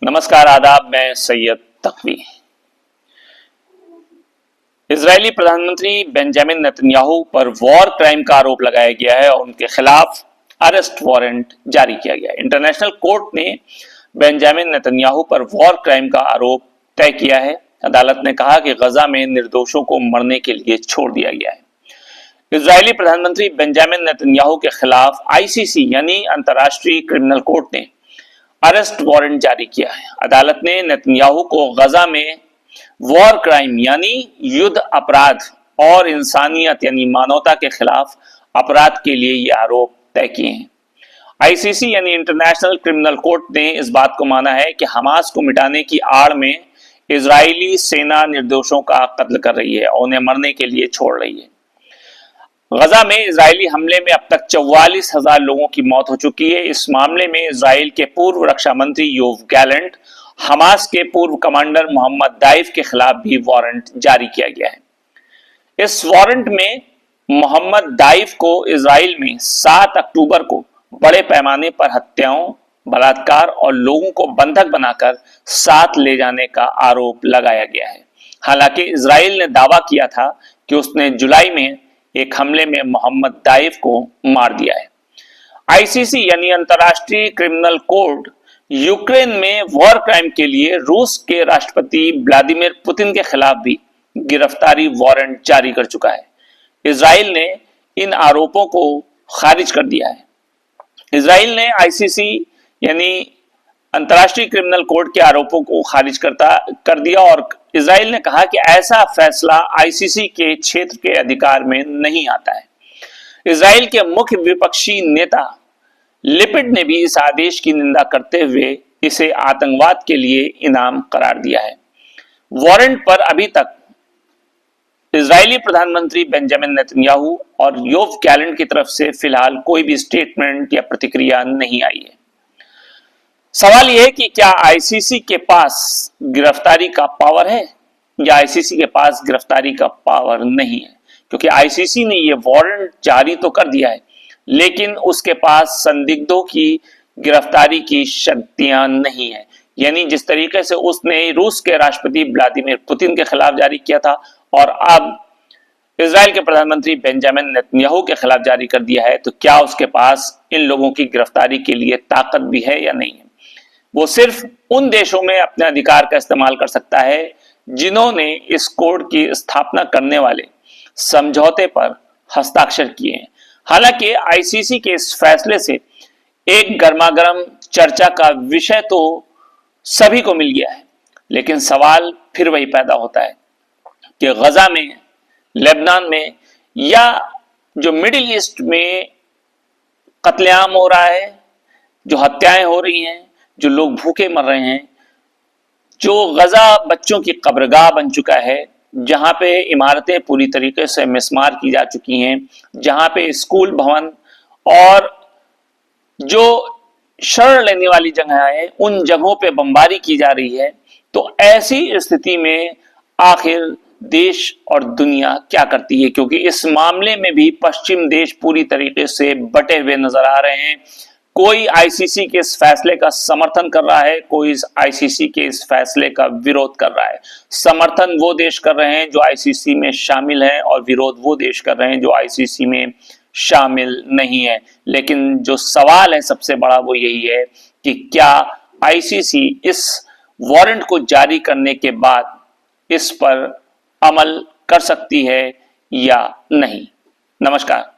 नमस्कार आदाब, मैं सैयद तकवी। इजरायली प्रधानमंत्री बेंजामिन नेतन्याहू पर वॉर क्राइम का आरोप लगाया गया है और उनके खिलाफ अरेस्ट वारंट जारी किया गया है। इंटरनेशनल कोर्ट ने बेंजामिन नेतन्याहू पर वॉर क्राइम का आरोप तय किया है। अदालत ने कहा कि गजा में निर्दोषों को मरने के लिए छोड़ दिया गया है। इजरायली प्रधानमंत्री बेंजामिन नेतन्याहू के खिलाफ आईसीसी यानी अंतर्राष्ट्रीय क्रिमिनल कोर्ट ने अरेस्ट वारंट जारी किया है। अदालत ने नेतन्याहू को गजा में वॉर क्राइम यानी युद्ध अपराध और इंसानियत यानी मानवता के खिलाफ अपराध के लिए ये आरोप तय किए हैं। आईसीसी यानी इंटरनेशनल क्रिमिनल कोर्ट ने इस बात को माना है कि हमास को मिटाने की आड़ में इजरायली सेना निर्दोषों का कत्ल कर रही है और उन्हें मरने के लिए छोड़ रही है। गजा में इजरायली हमले में अब तक 44,000 लोगों की मौत हो चुकी है। इस मामले में इजराइल के पूर्व रक्षा मंत्री योव गैलेंट, हमास के पूर्व कमांडर मोहम्मद दाइफ के खिलाफ भी वारंट जारी किया गया है। इस वारंट में मोहम्मद दाइफ को इजराइल में 7 अक्टूबर को बड़े पैमाने पर हत्याओं, बलात्कार और लोगों को बंधक बनाकर साथ ले जाने का आरोप लगाया गया है। हालांकि इजराइल ने दावा किया था कि उसने जुलाई में एक हमले में मोहम्मद दाइफ को मार दिया है। आईसीसी यानी अंतर्राष्ट्रीय क्रिमिनल कोर्ट यूक्रेन में वॉर क्राइम के लिए रूस के राष्ट्रपति व्लादिमीर पुतिन के खिलाफ भी गिरफ्तारी वारंट जारी कर चुका है। इजराइल ने इन आरोपों को खारिज कर दिया है। इजराइल ने आईसीसी यानी अंतर्राष्ट्रीय क्रिमिनल कोर्ट के आरोपों को खारिज कर दिया और इजराइल ने कहा कि ऐसा फैसला आईसीसी के क्षेत्र के अधिकार में नहीं आता है। इजराइल के मुख्य विपक्षी नेता लिपिड ने भी इस आदेश की निंदा करते हुए इसे आतंकवाद के लिए इनाम करार दिया है। वारंट पर अभी तक इजरायली प्रधानमंत्री बेंजामिन नेतन्याहू और योव गैलेंट की तरफ से फिलहाल कोई भी स्टेटमेंट या प्रतिक्रिया नहीं आई है। सवाल यह है कि क्या आईसीसी के पास गिरफ्तारी का पावर है या आईसीसी के पास गिरफ्तारी का पावर नहीं है, क्योंकि आईसीसी ने यह वारंट जारी तो कर दिया है लेकिन उसके पास संदिग्धों की गिरफ्तारी की शक्तियां नहीं है। यानी जिस तरीके से उसने रूस के राष्ट्रपति व्लादिमीर पुतिन के खिलाफ जारी किया था और अब इजराइल के प्रधानमंत्री बेंजामिन नेतन्याहू के खिलाफ जारी कर दिया है, तो क्या उसके पास इन लोगों की गिरफ्तारी के लिए ताकत भी है या नहीं है। वो सिर्फ उन देशों में अपने अधिकार का इस्तेमाल कर सकता है जिन्होंने इस कोड की स्थापना करने वाले समझौते पर हस्ताक्षर किए हैं। हालांकि आईसीसी के इस फैसले से एक गर्मागर्म चर्चा का विषय तो सभी को मिल गया है, लेकिन सवाल फिर वही पैदा होता है कि गजा में, लेबनान में या जो मिडिल ईस्ट में कत्लेआम हो रहा है, जो हत्याएं हो रही हैं, जो लोग भूखे मर रहे हैं, जो गजा बच्चों की कब्रगाह बन चुका है, जहां पे इमारतें पूरी तरीके से मिसमार की जा चुकी हैं, जहां पे स्कूल भवन और जो शरण लेने वाली जगह है उन जगहों पे बमबारी की जा रही है, तो ऐसी स्थिति में आखिर देश और दुनिया क्या करती है, क्योंकि इस मामले में भी पश्चिम देश पूरी तरीके से बटे हुए नजर आ रहे हैं। कोई आईसीसी के इस फैसले का समर्थन कर रहा है, कोई आईसीसी के इस फैसले का विरोध कर रहा है। समर्थन वो देश कर रहे हैं जो आईसीसी में शामिल हैं और विरोध वो देश कर रहे हैं जो आईसीसी में शामिल नहीं है। लेकिन जो सवाल है सबसे बड़ा वो यही है कि क्या आईसीसी इस वारंट को जारी करने के बाद इस पर अमल कर सकती है या नहीं। नमस्कार।